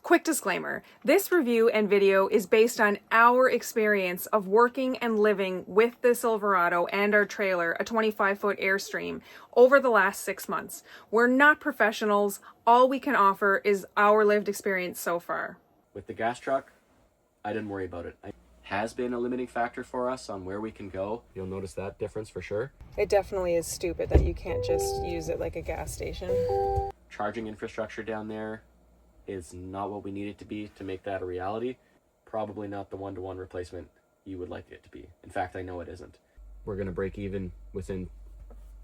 Quick disclaimer, this review and video is based on our experience of working and living with the Silverado and our trailer, a 25-foot Airstream, over the last 6 months. We're not professionals. All we can offer is our lived experience so far. With the gas truck, I didn't worry about it. It has been a limiting factor for us on where we can go. You'll notice that difference for sure. It definitely is stupid that you can't just use it like a gas station. Charging infrastructure down there is not what we need it to be to make that a reality. Probably not the one-to-one replacement you would like it to be. In fact, I know it isn't. We're going to break even within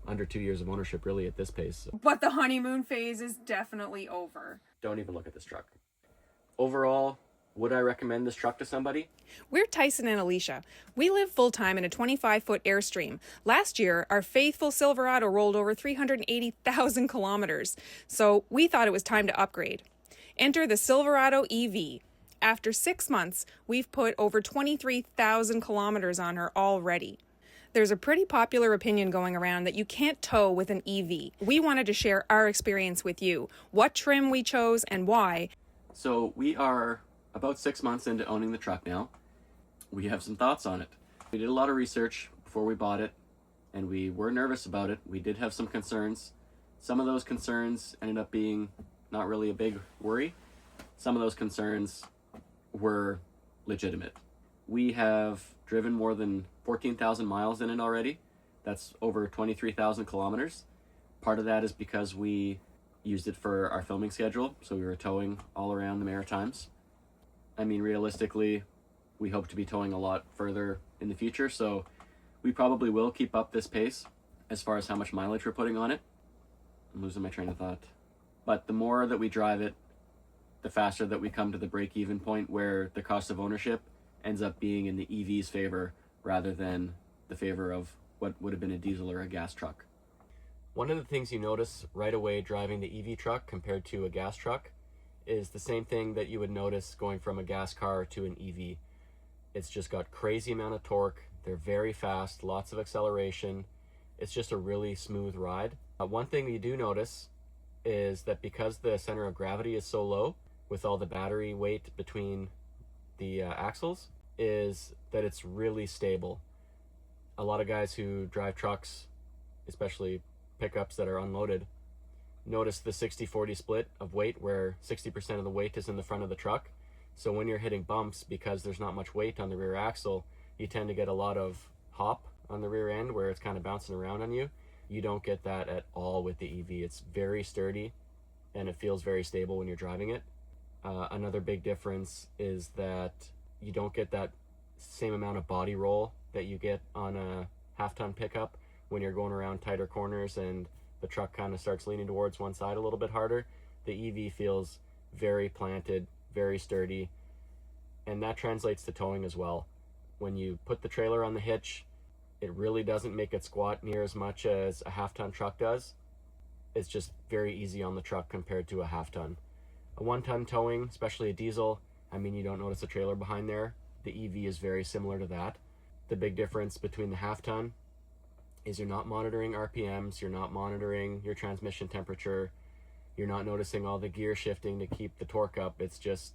under 2 years of ownership, really, at this pace. So But the honeymoon phase is definitely over. don't even look at this truck. Overall, would I recommend this truck to somebody? We're Tyson and Alicia. We live full-time in a 25-foot Airstream. Last year, our faithful Silverado rolled over 380,000 kilometers, so we thought it was time to upgrade. Enter the Silverado EV. After 6 months, we've put over 23,000 kilometers on her already. There's a pretty popular opinion going around that you can't tow with an EV. We wanted to share our experience with you, what trim we chose and why. So we are about 6 months into owning the truck now. We have some thoughts on it. We did a lot of research before we bought it, and we were nervous about it. We did have some concerns. Some of those concerns ended up being not really a big worry. Some of those concerns were legitimate. We have driven more than 14,000 miles in it already. That's over 23,000 kilometers. Part of that is because we used it for our filming schedule, so we were towing all around the Maritimes. I mean, realistically, we hope to be towing a lot further in the future, so we probably will keep up this pace as far as how much mileage we're putting on it. I'm losing my train of thought. But the more that we drive it, the faster that we come to the break-even point where the cost of ownership ends up being in the EV's favor rather than the favor of what would have been a diesel or a gas truck. One of the things you notice right away driving the EV truck compared to a gas truck is the same thing that you would notice going from a gas car to an EV. It's just got crazy amount of torque. They're very fast, lots of acceleration. It's just a really smooth ride. One thing you do notice is that because the center of gravity is so low with all the battery weight between the axles, is that it's really stable. A lot of guys who drive trucks, especially pickups that are unloaded, notice the 60-40 split of weight where 60% of the weight is in the front of the truck. So when you're hitting bumps, because there's not much weight on the rear axle, you tend to get a lot of hop on the rear end where it's kind of bouncing around on you. You don't get that at all with the EV. It's very sturdy and it feels very stable when you're driving it. Another big difference is that you don't get that same amount of body roll that you get on a half-ton pickup when you're going around tighter corners and the truck kind of starts leaning towards one side a little bit harder. The EV feels very planted, very sturdy, and that translates to towing as well. When you put the trailer on the hitch, it really doesn't make it squat near as much as a half-ton truck does. It's just very easy on the truck compared to a half-ton. A 1-ton towing, especially a diesel, I mean, you don't notice a trailer behind there. The EV is very similar to that. The big difference between the half-ton is you're not monitoring RPMs, you're not monitoring your transmission temperature, you're not noticing all the gear shifting to keep the torque up. It's just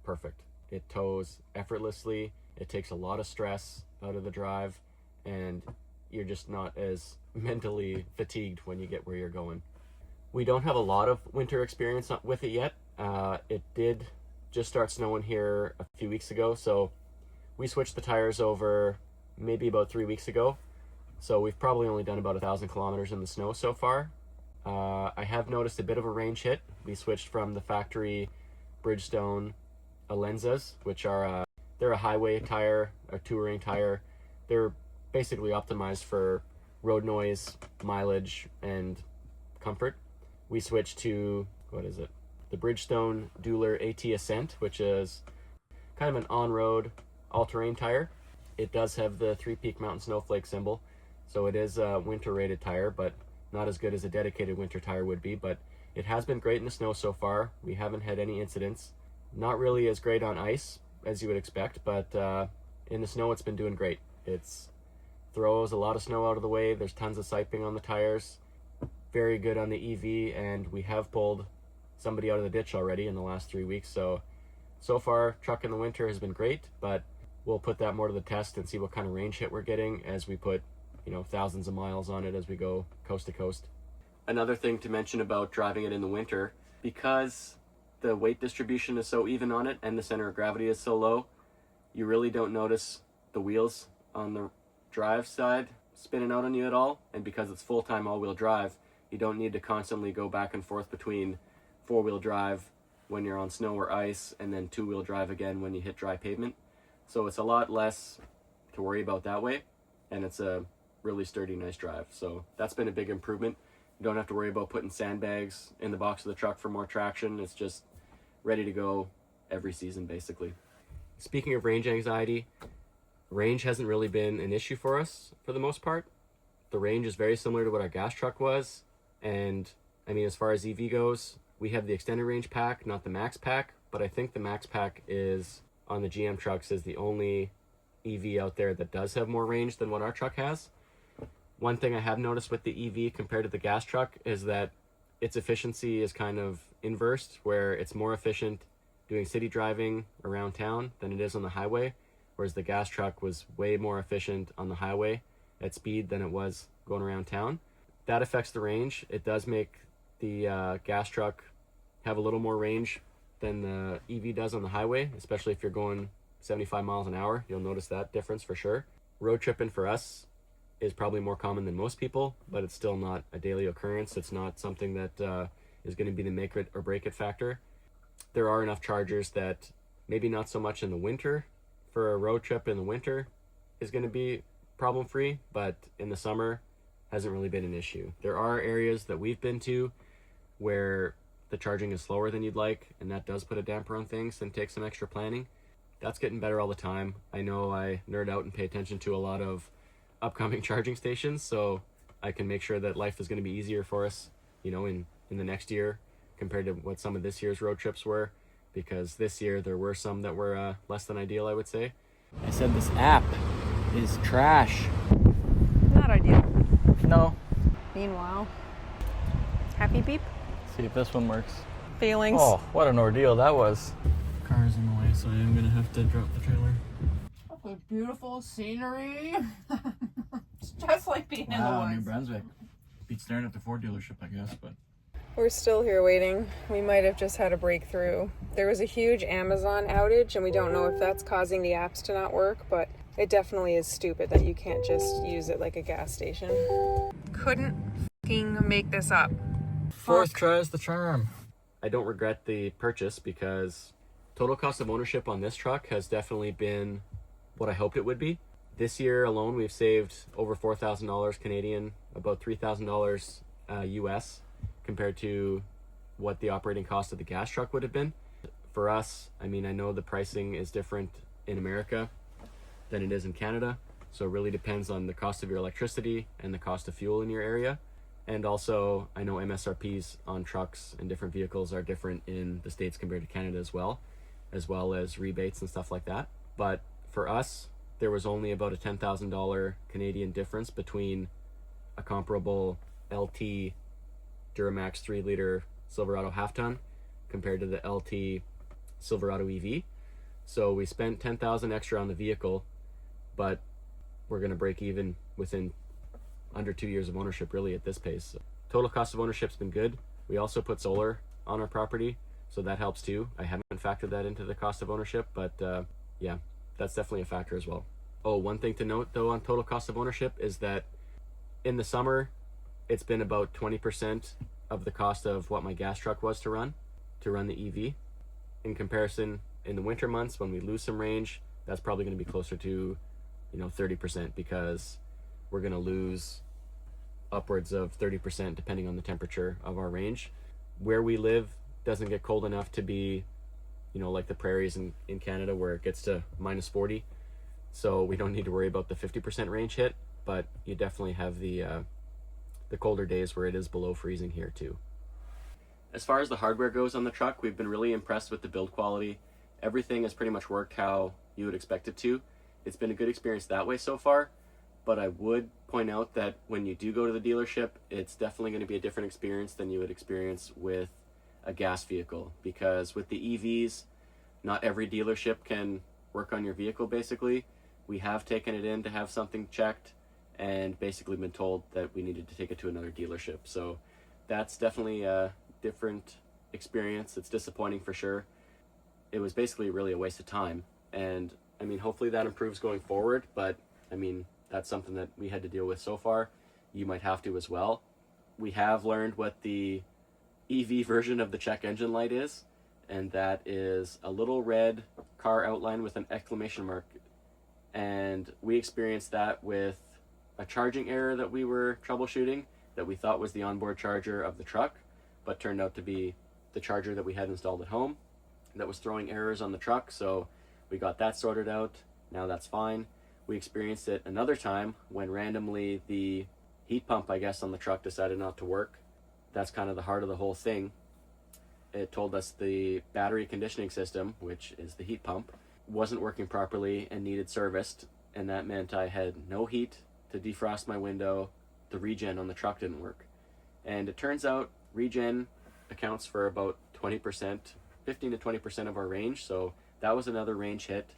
perfect. It tows effortlessly, it takes a lot of stress out of the drive, and you're just not as mentally fatigued when you get where you're going. We don't have a lot of winter experience with it yet. It did just start snowing here a few weeks ago, so we switched the tires over maybe about 3 weeks ago. So we've probably only done about 1,000 kilometers in the snow so far. I have noticed a bit of a range hit. We switched from the factory Bridgestone Alenzas, which are they're a highway tire, a touring tire. They're basically optimized for road noise, mileage, and comfort. We switched to, the Bridgestone Dueler AT Ascent, which is kind of an on-road, all-terrain tire. It does have the 3-peak mountain snowflake symbol, so it is a winter-rated tire, but not as good as a dedicated winter tire would be. But it has been great in the snow so far. We haven't had any incidents. Not really as great on ice as you would expect, but in the snow it's been doing great. It's throws a lot of snow out of the way. There's tons of siping on the tires. Very good on the EV, and we have pulled somebody out of the ditch already in the last 3 weeks. So far, truck in the winter has been great, but we'll put that more to the test and see what kind of range hit we're getting as we put, thousands of miles on it as we go coast to coast. Another thing to mention about driving it in the winter, because the weight distribution is so even on it and the center of gravity is so low, you really don't notice the wheels on the drive side spinning out on you at all. And because it's full-time all-wheel drive, you don't need to constantly go back and forth between four-wheel drive when you're on snow or ice and then two-wheel drive again when you hit dry pavement. So it's a lot less to worry about that way, and it's a really sturdy, nice drive. So that's been a big improvement. You don't have to worry about putting sandbags in the box of the truck for more traction. It's just ready to go every season, basically. Speaking of range anxiety, range hasn't really been an issue for us for the most part. The range is very similar to what our gas truck was. And I mean, as far as EV goes, we have the extended range pack, not the max pack, but I think the max pack is on the GM trucks is the only EV out there that does have more range than what our truck has. One thing I have noticed with the EV compared to the gas truck is that its efficiency is kind of inversed, where it's more efficient doing city driving around town than it is on the highway, whereas the gas truck was way more efficient on the highway at speed than it was going around town. That affects the range. It does make the gas truck have a little more range than the EV does on the highway, especially if you're going 75 miles an hour. You'll notice that difference for sure. Road tripping for us is probably more common than most people, but it's still not a daily occurrence. It's not something that is going to be the make it or break it factor. There are enough chargers that maybe not so much in the winter for a road trip in the winter is going to be problem free, but in the summer hasn't really been an issue. There are areas that we've been to where the charging is slower than you'd like, and that does put a damper on things and take some extra planning. That's getting better all the time. I know I nerd out and pay attention to a lot of upcoming charging stations, so I can make sure that life is going to be easier for us, in the next year compared to what some of this year's road trips were, because this year there were some that were less than ideal, I would say. I said this app is trash. Not ideal. No. Meanwhile, happy beep. See if this one works. Feelings. Oh, what an ordeal that was. Car's in the way, so I am going to have to drop the trailer. Oh, beautiful scenery. It's just like being in the woods. New Brunswick. Beats staring at the Ford dealership, I guess, but... We're still here waiting. We might have just had a breakthrough. There was a huge Amazon outage, and we don't know if that's causing the apps to not work, but it definitely is stupid that you can't just use it like a gas station. Couldn't fucking make this up. Fourth try is the charm. I don't regret the purchase because total cost of ownership on this truck has definitely been what I hoped it would be. This year alone, we've saved over $4,000 Canadian, about $3,000 US, compared to what the operating cost of the gas truck would have been. For us, I mean, I know the pricing is different in America than it is in Canada, so it really depends on the cost of your electricity and the cost of fuel in your area. And also, I know MSRPs on trucks and different vehicles are different in the States compared to Canada as well as rebates and stuff like that. But for us, there was only about a $10,000 Canadian difference between a comparable LT Duramax 3-liter Silverado half-ton compared to the LT Silverado EV. So we spent $10,000 extra on the vehicle, but we're going to break even within under 2 years of ownership, really, at this pace. So total cost of ownership's been good. We also put solar on our property, so that helps too. I haven't factored that into the cost of ownership, but yeah, that's definitely a factor as well. Oh, one thing to note though on total cost of ownership is that in the summer, it's been about 20% of the cost of what my gas truck was to run the EV. In comparison, in the winter months when we lose some range, that's probably going to be closer to 30%, because we're going to lose upwards of 30% depending on the temperature of our range. Where we live doesn't get cold enough to be like the prairies in Canada where it gets to minus 40, so we don't need to worry about the 50% range hit, but you definitely have the colder days where it is below freezing here too. As far as the hardware goes on the truck, we've been really impressed with the build quality. Everything has pretty much worked how you would expect it to. It's been a good experience that way so far, but I would point out that when you do go to the dealership, it's definitely going to be a different experience than you would experience with a gas vehicle, because with the EVs, not every dealership can work on your vehicle basically. We have taken it in to have something checked and basically been told that we needed to take it to another dealership. So that's definitely a different experience. It's disappointing for sure. It was basically really a waste of time. And I mean, hopefully that improves going forward, but I mean, that's something that we had to deal with so far. You might have to as well. We have learned what the EV version of the check engine light is, and that is a little red car outline with an exclamation mark. And we experienced that with a charging error that we were troubleshooting that we thought was the onboard charger of the truck, but turned out to be the charger that we had installed at home that was throwing errors on the truck. So we got that sorted out. Now that's fine. We experienced it another time when randomly the heat pump, I guess, on the truck decided not to work. That's kind of the heart of the whole thing. It told us the battery conditioning system, which is the heat pump, wasn't working properly and needed serviced, and that meant I had no heat to defrost my window. The regen on the truck didn't work. And it turns out regen accounts for about 20%, 15 to 20% of our range, so that was another range hit.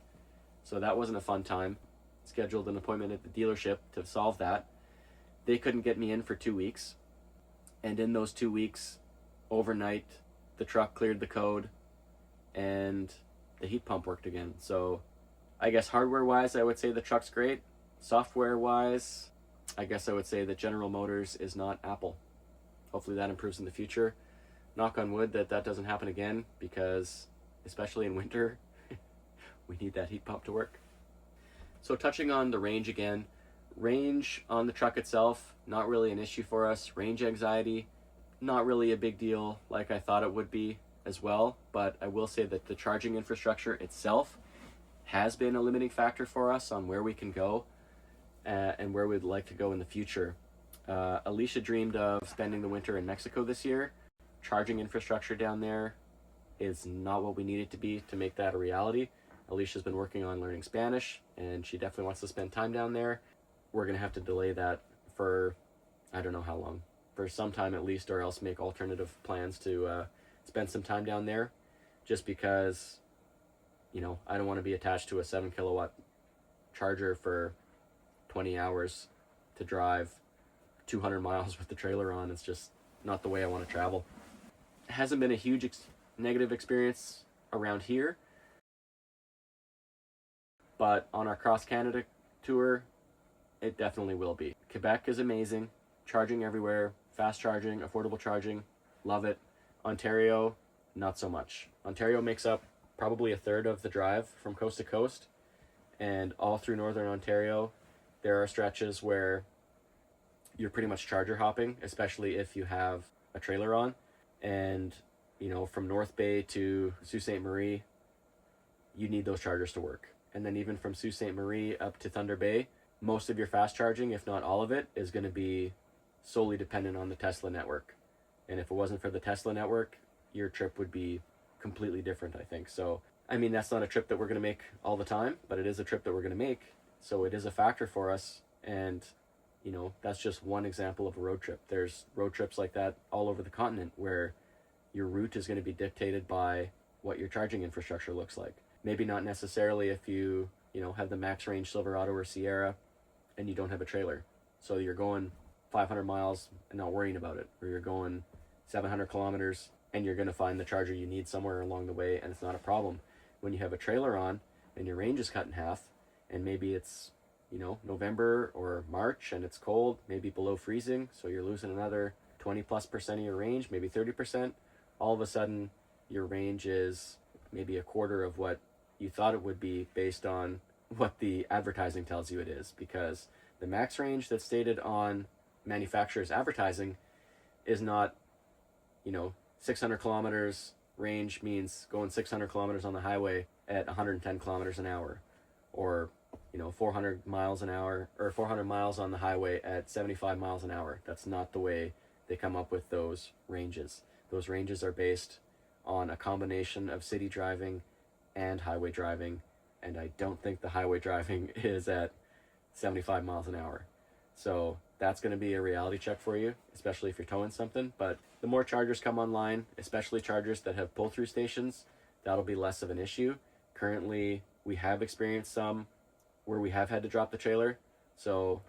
So that wasn't a fun time. Scheduled an appointment at the dealership to solve that. They couldn't get me in for 2 weeks. And in those 2 weeks, overnight, the truck cleared the code and the heat pump worked again. So I guess hardware-wise, I would say the truck's great. Software-wise, I guess I would say that General Motors is not Apple. Hopefully that improves in the future. Knock on wood that doesn't happen again, because especially in winter, we need that heat pump to work. So touching on the range again, range on the truck itself, not really an issue for us. Range anxiety, not really a big deal like I thought it would be as well, but I will say that the charging infrastructure itself has been a limiting factor for us on where we can go and where we'd like to go in the future. Alicia dreamed of spending the winter in Mexico this year. Charging infrastructure down there is not what we need it to be to make that a reality. Alicia's been working on learning Spanish, and she definitely wants to spend time down there. We're going to have to delay that for, I don't know how long, for some time at least, or else make alternative plans to spend some time down there, just because, you know, I don't want to be attached to a 7 kilowatt charger for 20 hours to drive 200 miles with the trailer on. It's just not the way I want to travel. It hasn't been a huge negative experience around here, but on our cross Canada tour, it definitely will be. Quebec is amazing, charging everywhere, fast charging, affordable charging, love it. Ontario, not so much. Ontario makes up probably a third of the drive from coast to coast, and all through northern Ontario, there are stretches where you're pretty much charger hopping, especially if you have a trailer on. And, you know, from North Bay to Sault Ste. Marie, you need those chargers to work. And then even from Sault Ste. Marie up to Thunder Bay, most of your fast charging, if not all of it, is going to be solely dependent on the Tesla network. And if it wasn't for the Tesla network, your trip would be completely different, I think. So, I mean, that's not a trip that we're going to make all the time, but it is a trip that we're going to make. So it is a factor for us. And, you know, that's just one example of a road trip. There's road trips like that all over the continent where your route is going to be dictated by what your charging infrastructure looks like. Maybe not necessarily if you know, have the max range Silverado or Sierra and you don't have a trailer. So you're going 500 miles and not worrying about it, or you're going 700 kilometers and you're going to find the charger you need somewhere along the way and it's not a problem. When you have a trailer on and your range is cut in half, and maybe it's, you know, November or March and it's cold, maybe below freezing, so you're losing another 20+% of your range, maybe 30%, all of a sudden your range is maybe a quarter of what you thought it would be based on what the advertising tells you it is, because the max range that's stated on manufacturer's advertising is not, you know, 600 kilometers range means going 600 kilometers on the highway at 110 kilometers an hour, or, you know, 400 miles an hour, or 400 miles on the highway at 75 miles an hour. That's not the way they come up with those ranges. Those ranges are based on a combination of city driving and highway driving, and I don't think the highway driving is at 75 miles an hour. So that's going to be a reality check for you, especially if you're towing something. But the more chargers come online, especially chargers that have pull-through stations, that'll be less of an issue. Currently, we have experienced some where we have had to drop the trailer. So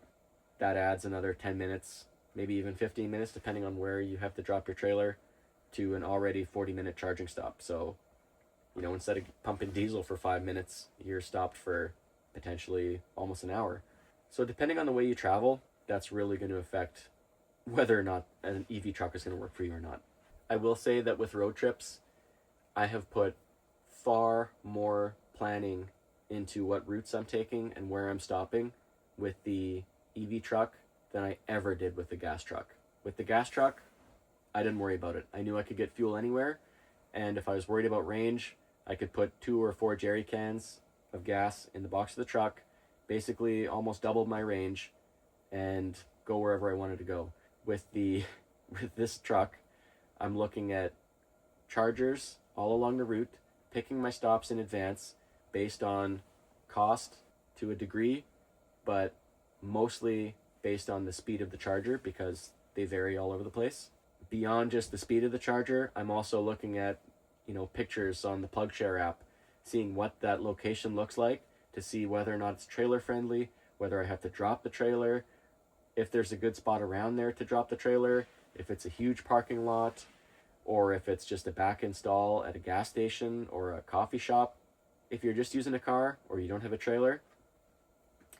that adds another 10 minutes, maybe even 15 minutes, depending on where you have to drop your trailer, to an already 40-minute charging stop. So, instead of pumping diesel for 5 minutes, you're stopped for potentially almost an hour. So depending on the way you travel, that's really going to affect whether or not an EV truck is going to work for you or not. I will say that with road trips, I have put far more planning into what routes I'm taking and where I'm stopping with the EV truck than I ever did with the gas truck. With the gas truck, I didn't worry about it. I knew I could get fuel anywhere, and if I was worried about range, I could put 2 or 4 jerry cans of gas in the box of the truck, basically almost doubled my range, and go wherever I wanted to go. With this truck, I'm looking at chargers all along the route, picking my stops in advance based on cost to a degree, but mostly based on the speed of the charger because they vary all over the place. Beyond just the speed of the charger, I'm also looking at, pictures on the PlugShare app, seeing what that location looks like to see whether or not it's trailer friendly, whether I have to drop the trailer, if there's a good spot around there to drop the trailer, if it's a huge parking lot, or if it's just a back install at a gas station or a coffee shop. If you're just using a car or you don't have a trailer,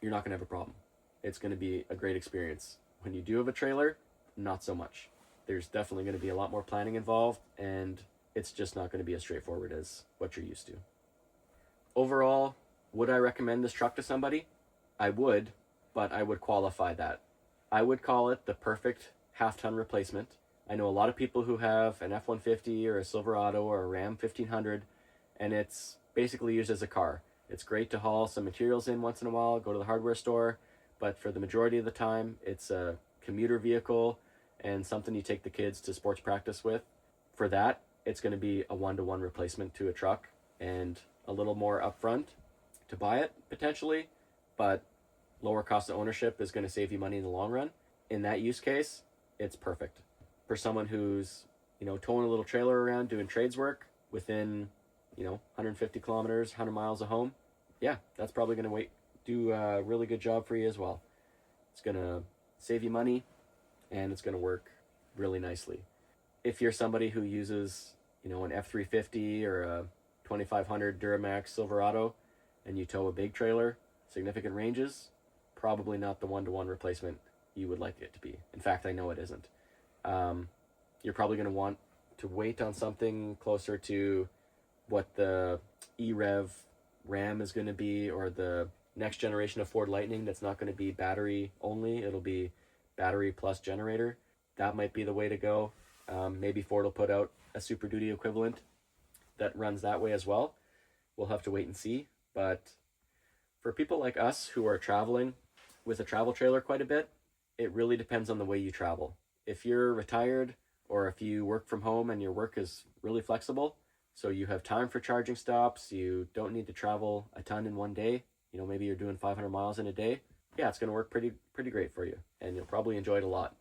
you're not going to have a problem. It's going to be a great experience. When you do have a trailer, not so much. There's definitely going to be a lot more planning involved, and it's just not going to be as straightforward as what you're used to. Overall, would I recommend this truck to somebody? I would, but I would qualify that. I would call it the perfect half-ton replacement. I know a lot of people who have an F-150 or a Silverado or a Ram 1500, and it's basically used as a car. It's great to haul some materials in once in a while, go to the hardware store, but for the majority of the time, it's a commuter vehicle and something you take the kids to sports practice with. For that, it's going to be a one-to-one replacement to a truck and a little more upfront to buy it, potentially, but lower cost of ownership is going to save you money in the long run. In that use case, it's perfect. For someone who's, towing a little trailer around, doing trades work within, 150 kilometers, 100 miles of home, yeah, that's probably going to do a really good job for you as well. It's going to save you money, and it's going to work really nicely. If you're somebody who uses, an F350 or a 2500 Duramax Silverado, and you tow a big trailer, significant ranges, probably not the one-to-one replacement you would like it to be. In fact, I know it isn't. You're probably going to want to wait on something closer to what the E-Rev Ram is going to be, or the next generation of Ford Lightning that's not going to be battery only. It'll be battery plus generator. That might be the way to go. Maybe Ford will put out a Super Duty equivalent that runs that way as well. We'll have to wait and see. But for people like us who are traveling with a travel trailer quite a bit, it really depends on the way you travel. If you're retired, or if you work from home and your work is really flexible, so you have time for charging stops, you don't need to travel a ton in one day, maybe you're doing 500 miles in a day, yeah, it's going to work pretty great for you, and you'll probably enjoy it a lot.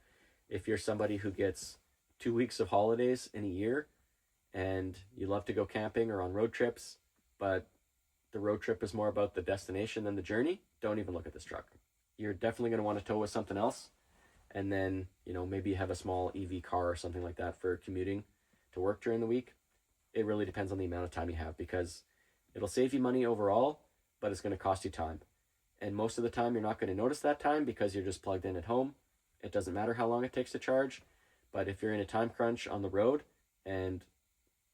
If you're somebody who gets 2 weeks of holidays in a year, and you love to go camping or on road trips, but the road trip is more about the destination than the journey, don't even look at this truck. You're definitely going to want to tow with something else, and then, maybe have a small EV car or something like that for commuting to work during the week. It really depends on the amount of time you have, because it'll save you money overall, but it's going to cost you time. And most of the time, you're not going to notice that time because you're just plugged in at home. It doesn't matter how long it takes to charge, but if you're in a time crunch on the road and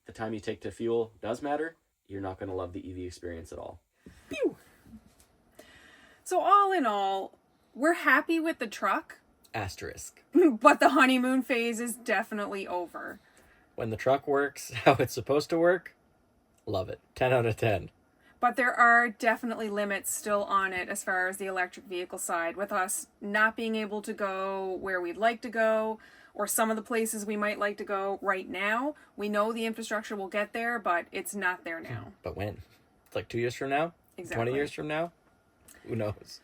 the time you take to fuel does matter, you're not going to love the EV experience at all. Pew! So all in all, we're happy with the truck. Asterisk. But the honeymoon phase is definitely over. When the truck works how it's supposed to work, love it. 10 out of 10. But there are definitely limits still on it as far as the electric vehicle side, with us not being able to go where we'd like to go, or some of the places we might like to go right now. We know the infrastructure will get there, but it's not there now. But when? It's like 2 years from now? Exactly. 20 years from now? Who knows?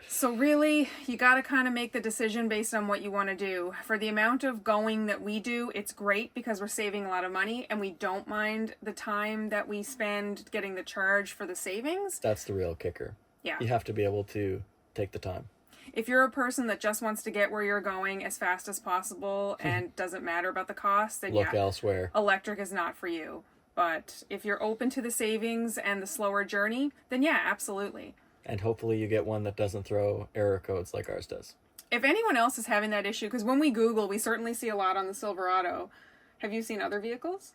So really, you got to kind of make the decision based on what you want to do. For the amount of going that we do, it's great because we're saving a lot of money and we don't mind the time that we spend getting the charge for the savings. That's the real kicker. Yeah. You have to be able to take the time. If you're a person that just wants to get where you're going as fast as possible and doesn't matter about the cost, then Look elsewhere. electric is not for you. But if you're open to the savings and the slower journey, then yeah, absolutely. And hopefully you get one that doesn't throw error codes like ours does. If anyone else is having that issue, because when we Google, we certainly see a lot on the Silverado. Have you seen other vehicles?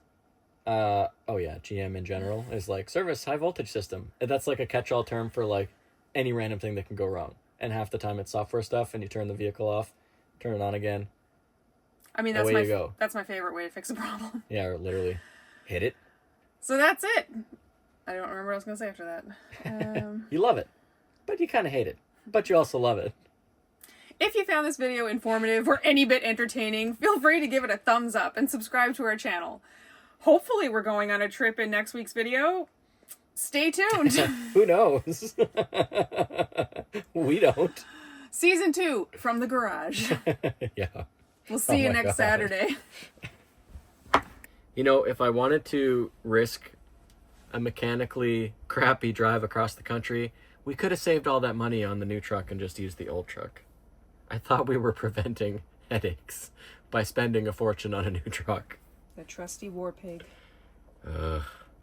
Oh yeah, GM in general is like service high voltage system. And that's like a catch-all term for like any random thing that can go wrong. And half the time it's software stuff, and you turn the vehicle off, turn it on again. I mean, Away you go. That's my favorite way to fix a problem. Yeah, or literally hit it. So that's it. I don't remember what I was going to say after that. You love it, but you kind of hate it. But you also love it. If you found this video informative or any bit entertaining, feel free to give it a thumbs up and subscribe to our channel. Hopefully we're going on a trip in next week's video. Stay tuned. Who knows? We don't. Season 2 from the garage. Yeah. We'll see you next God. Saturday. You know, if I wanted to risk a mechanically crappy drive across the country, we could have saved all that money on the new truck and just used the old truck. I thought we were preventing headaches by spending a fortune on a new truck. The trusty war pig. Ugh.